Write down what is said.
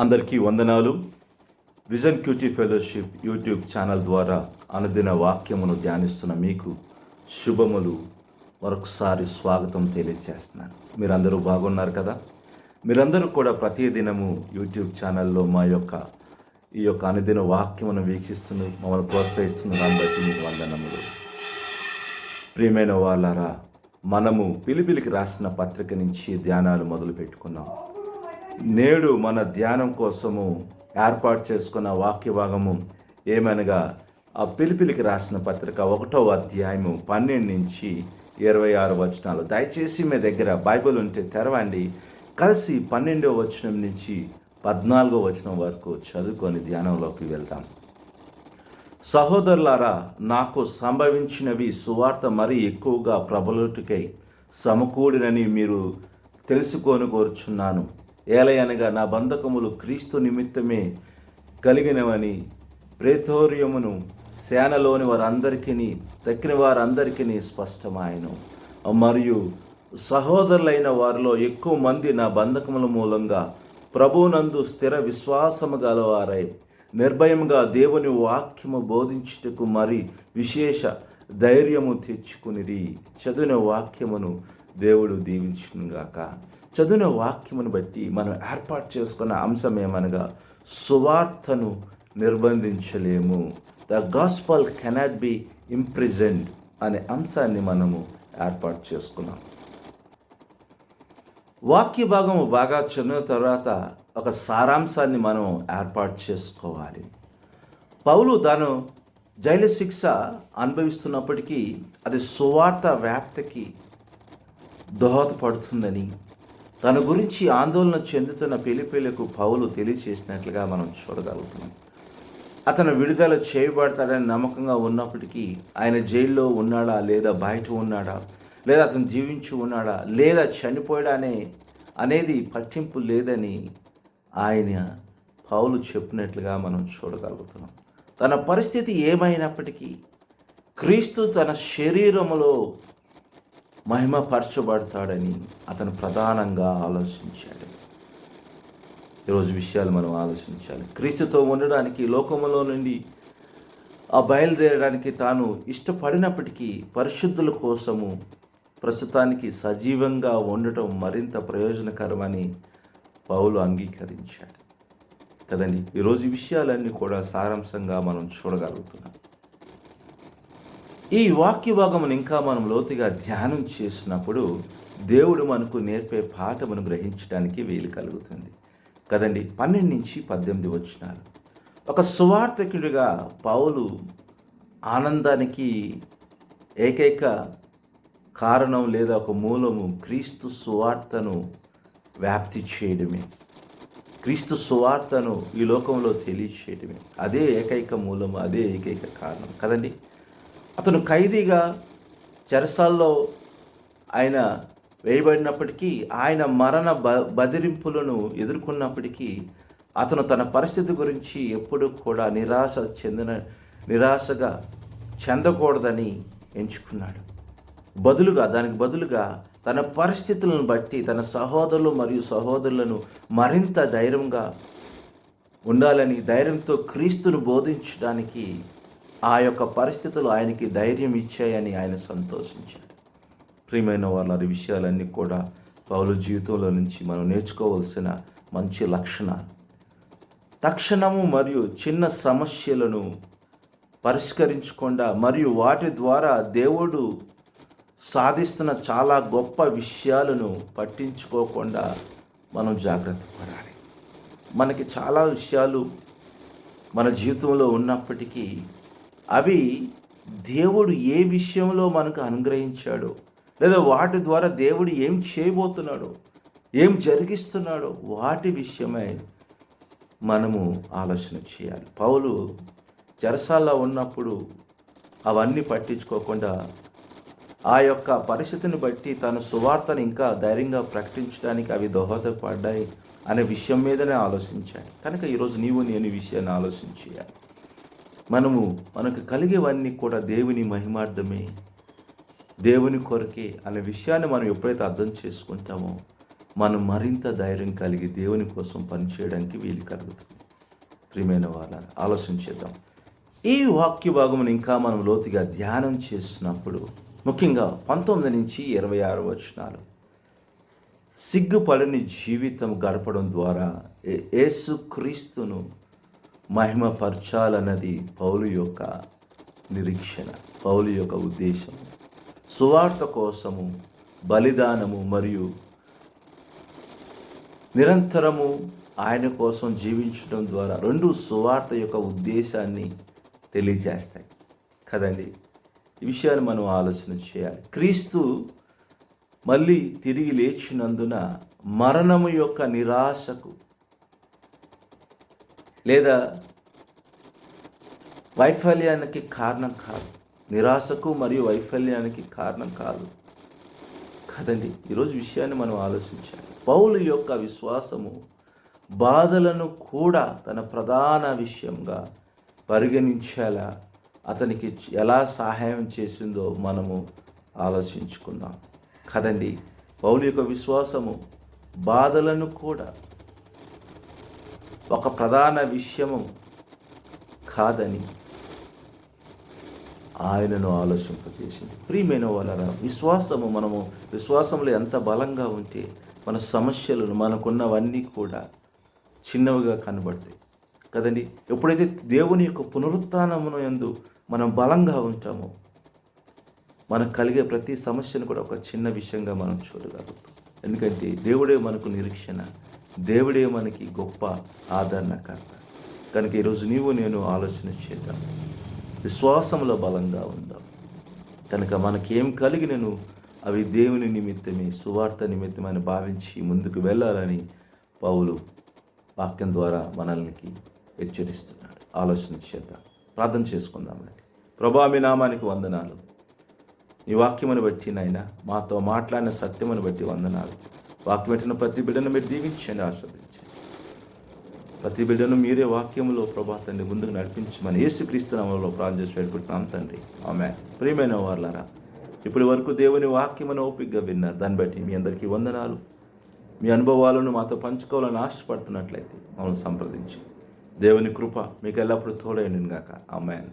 అందరికీ వందనాలు. Vision QT fellowship YouTube channel ద్వారా అనుదిన వాక్యమును ధ్యానిస్తున్న మీకు శుభములు. మరొకసారి స్వాగతం తెలియజేస్తున్నాను. మీరందరూ బాగున్నారు కదా? మీరందరూ కూడా ప్రతి దినము యూట్యూబ్ ఛానల్లో ఈ యొక్క అనుదిన వాక్యమును వీక్షిస్తున్న మమ్మల్ని ప్రోత్సహిస్తున్న దాన్ని బట్టి మీకు వందనములు. ప్రియమైన వాళ్ళారా, మనము పిలిపిలికి రాసిన పత్రిక నుంచి ధ్యానాలు మొదలు పెట్టుకున్నాం. నేడు మన ధ్యానం కోసము ఏర్పాటు చేసుకున్న వాక్య భాగము ఏమనగా ఆ పిలిపిలికి రాసిన పత్రిక 1వ అధ్యాయము 12 నుంచి 26 వచనాలు. దయచేసి మీ దగ్గర బైబిల్ ఉంటే తెరవండి. కలిసి 12వ వచనం నుంచి 14వ వచనం వరకు చదువుకొని ధ్యానంలోకి వెళ్దాం. సహోదరులారా, నాకు సంభవించినవి సువార్త మరీ ఎక్కువగా ప్రబలుటకై సమకూడినని మీరు తెలుసుకొని కోరుచున్నాను. ఏలయనగా నా బంధకములు క్రీస్తు నిమిత్తమే కలిగినవని ప్రేతోర్యమును సేనలోని వారందరికీ తక్కిన వారందరికీ స్పష్టమాయను. మరియు సహోదరులైన వారిలో ఎక్కువ మంది నా బంధకముల మూలంగా ప్రభువునందు స్థిర విశ్వాసము గలవారై నిర్భయముగా దేవుని వాక్యము బోధించుటకు మరి విశేష ధైర్యము తెచ్చుకునిది. చదివిన వాక్యమును దేవుడు దీవించునుగాక. చదివిన వాక్యమును బట్టి మనం ఏర్పాటు చేసుకున్న అంశం ఏమనగా సువార్తను నిర్బంధించలేము. The gospel cannot be imprisoned అనే అంశాన్ని మనము ఏర్పాటు చేసుకున్నాం. వాక్య భాగము బాగా చదివిన తర్వాత ఒక సారాంశాన్ని మనం ఏర్పాటు చేసుకోవాలి. పౌలు తాను జైలు శిక్ష అనుభవిస్తున్నప్పటికీ అది సువార్త వ్యాప్తికి దోహదపడుతుందని తన గురించి ఆందోళన చెందుతున్న పిలిపిలకు పౌలు తెలియచేసినట్లుగా మనం చూడగలుగుతున్నాం. అతను విడుదల చేయబడతాడని నమ్మకంగా ఉన్నప్పటికీ ఆయన జైల్లో ఉన్నాడా లేదా బయట ఉన్నాడా లేదా అతను జీవించి ఉన్నాడా లేదా చనిపోయాడా అనేది పట్టింపు లేదని పౌలు చెప్పినట్లుగా మనం చూడగలుగుతున్నాం. తన పరిస్థితి ఏమైనప్పటికీ క్రీస్తు తన శరీరములో మహిమపరచబడతాడని అతను ప్రధానంగా ఆలోచించాడు. ఈరోజు విషయాలు మనం ఆలోచించాలి. క్రీస్తుతో ఉండడానికి లోకములో నుండి బయలుదేరడానికి తాను ఇష్టపడినప్పటికీ పరిశుద్ధుల కోసము ప్రస్తుతానికి సజీవంగా ఉండటం మరింత ప్రయోజనకరమని పౌలు అంగీకరించాడు కదండి. ఈరోజు ఈ విషయాలన్నీ కూడా సారాంశంగా మనం చూడగలుగుతున్నాం. ఈ వాక్య భాగమును ఇంకా మనం లోతుగా ధ్యానం చేసినప్పుడు దేవుడు మనకు నేర్పే పాఠమును గ్రహించడానికి వీలు కలుగుతుంది కదండి. 12 నుంచి 18 వచనాలు. ఒక సువార్తికుడిగా పౌలు ఆనందానికి ఏకైక కారణం లేదా ఒక మూలము క్రీస్తు సువార్తను వ్యాప్తి చేయడమే. క్రీస్తు సువార్తను ఈ లోకంలో తెలియచేయడమే. అదే ఏకైక మూలము, అదే ఏకైక కారణం కదండి. అతను ఖైదీగా చెరసాల్లో ఆయన వేయబడినప్పటికీ, ఆయన మరణ బెదిరింపులను ఎదుర్కొన్నప్పటికీ అతను తన పరిస్థితి గురించి ఎప్పుడూ కూడా నిరాశగా చెందకూడదని ఎంచుకున్నాడు. దానికి బదులుగా తన పరిస్థితులను బట్టి తన సహోదరులు మరియు సహోదరులను మరింత ధైర్యంగా ఉండాలని, ధైర్యంతో క్రీస్తును బోధించడానికి ఆ యొక్క పరిస్థితులు ఆయనకి ధైర్యం ఇచ్చాయని ఆయన సంతోషించాడు. ప్రియమైన వాళ్ళ విషయాలన్నీ కూడా పౌలు జీవితంలో నుంచి మనం నేర్చుకోవాల్సిన మంచి లక్షణాలు. తక్షణము మరియు చిన్న సమస్యలను పరిష్కరించకుండా మరియు వాటి ద్వారా దేవుడు సాధిస్తున్న చాలా గొప్ప విషయాలను పట్టించుకోకుండా మనం జాగ్రత్త పడాలి. మనకి చాలా విషయాలు మన జీవితంలో ఉన్నప్పటికీ అవి దేవుడు ఏ విషయంలో మనకు అనుగ్రహించాడో లేదా వాటి ద్వారా దేవుడు ఏం చేయబోతున్నాడో, ఏం జరిగిస్తున్నాడో వాటి విషయమై మనము ఆలోచన చేయాలి. పౌలు చెరసాల్లో ఉన్నప్పుడు అవన్నీ పట్టించుకోకుండా ఆ యొక్క పరిస్థితిని బట్టి తన సువార్తను ఇంకా ధైర్యంగా ప్రకటించడానికి అవి దోహదపడ్డాయి అనే విషయం మీదనే ఆలోచించాడు. కనుక ఈరోజు నేను ఈ విషయాన్ని ఆలోచించాలి. మనకు కలిగేవన్నీ కూడా దేవుని మహిమార్థమే, దేవుని కొరకే అనే విషయాన్ని మనం ఎప్పుడైతే అర్థం చేసుకుంటామో మనం మరింత ధైర్యం కలిగి దేవుని కోసం పనిచేయడానికి వీలు కలుగుతుంది. ప్రియమైన వాళ్ళ ఆలోచించేద్దాం. ఈ వాక్య భాగమును ఇంకా మనం లోతుగా ధ్యానం చేసినప్పుడు ముఖ్యంగా 19 నుంచి 26 వచనాలు, సిగ్గుపడని జీవితం గడపడం ద్వారా యేసుక్రీస్తును మహిమపరచాలన్నది పౌలు యొక్క నిరీక్షణ, పౌలు యొక్క ఉద్దేశం. సువార్త కోసము బలిదానము మరియు నిరంతరము ఆయన కోసం జీవించడం ద్వారా రెండు సువార్త యొక్క ఉద్దేశాన్ని తెలియజేస్తాయి కదండి. ఈ విషయాన్ని మనం ఆలోచన చేయాలి. క్రీస్తు మళ్ళీ తిరిగి లేచినందున మరణము యొక్క నిరాశకు లేదా వైఫల్యానికి కారణం కాదు, నిరాశకు మరియు వైఫల్యానికి కారణం కాదు కదండి. ఈరోజు విషయాన్ని మనం ఆలోచించాలి. పౌలు యొక్క విశ్వాసము బాధలను కూడా తన ప్రధాన విషయంగా పరిగణించేలా అతనికి ఎలా సహాయం చేసిందో మనము ఆలోచించుకుందాం కదండి. పౌలు యొక్క విశ్వాసము బాధలను కూడా ఒక ప్రధాన విషయము కాదని ఆయనను ఆలోచింపజేసింది. ప్రియమైన వాళ్ళరా, మనము విశ్వాసంలో ఎంత బలంగా ఉంటే మన సమస్యలను, మనకున్నవన్నీ కూడా చిన్నవిగా కనబడతాయి కదండి. ఎప్పుడైతే దేవుని యొక్క పునరుత్థానమును యందు మనం బలంగా ఉంటామో మనకు కలిగే ప్రతి సమస్యను కూడా ఒక చిన్న విషయంగా మనం చూడగలుగుతాం. ఎందుకంటే దేవుడే మనకు నిరీక్షణ, దేవుడే మనకి గొప్ప ఆదరణకర్త. కనుక ఈరోజు నీవు నేను ఆలోచన చేద్దాం, విశ్వాసంలో బలంగా ఉందాం. కనుక మనకేం కలిగినను అవి దేవుని నిమిత్తమే, సువార్త నిమిత్తమని భావించి ముందుకు వెళ్ళాలని పౌలు వాక్యం ద్వారా మనల్ని హెచ్చరిస్తున్నాడు. ఆలోచన చేద్దాం, ప్రార్థన చేసుకుందామండి. ప్రభా, మీ నామానికి వందనాలు. ఈ వాక్యమును బట్టి నాయన మాతో మాట్లాడిన సత్యమును బట్టి వందనాలు. వాక్యం పెట్టిన ప్రతి బిడ్డను మీరు దీవించండి, ఆస్వాదించండి. ప్రతి బిడ్డను మీరే వాక్యములో ప్రభా తండ్రి ముందుకు నడిపించమని యేసుక్రీస్తు నామములో ప్రార్థన చేసి వేడుకుంటున్నాం తండ్రి, ఆమేన్. ప్రియమైన వారలారా, ఇప్పటి వరకు దేవుని వాక్యమును ఓపికగా విన్నారు. దాన్ని బట్టి మీ అందరికీ వందనాలు. మీ అనుభవాలను మాతో పంచుకోవాలని ఆశపడుతున్నట్లయితే మమ్మల్ని సంప్రదించి దేవుని కృప మీకు ఎల్లప్పుడూ తోడైండును గాక. ఆమేన్.